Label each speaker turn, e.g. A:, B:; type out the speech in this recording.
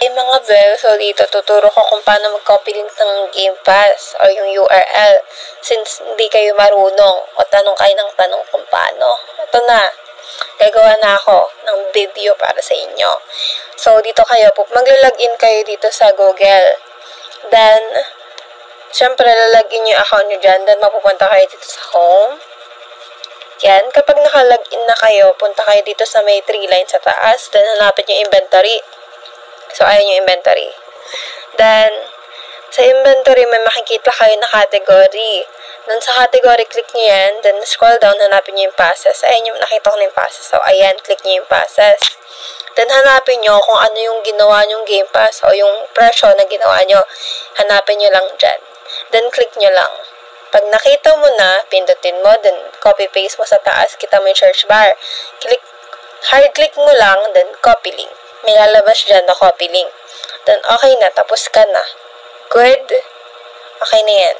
A: Hey mga bel, so dito tuturo ko kung paano mag-copy link ng Game Pass o yung URL since hindi kayo marunong o tanong kayo ng tanong kung paano. Ito na, gagawa na ako ng video para sa inyo. So dito kayo, maglalagin kayo dito sa Google. Then, syempre lalagin yung account nyo dyan. Then mapupunta kayo dito sa home. Yan, kapag nakalagin na kayo, punta kayo dito sa may 3 lines sa taas. Then hanapin yung inventory. So, ayan yung inventory. Then, sa inventory, may makikita kayo na category. Then, sa category, click nyo yan. Then, scroll down, hanapin nyo yung passes. Ayan yung nakita ko na yung passes. So, ayan, click nyo yung passes. Then, hanapin nyo kung ano yung ginawa nyong Game Pass o yung presyo na ginawa nyo. Hanapin nyo lang dyan. Then, click nyo lang. Pag nakita mo na, pindutin mo. Then, copy-paste mo sa taas. Kita mo yung search bar. Hard-click mo lang, then copy link. May lalabas dyan na copy link. Then, okay na. Tapos ka na. Good? Okay na yan.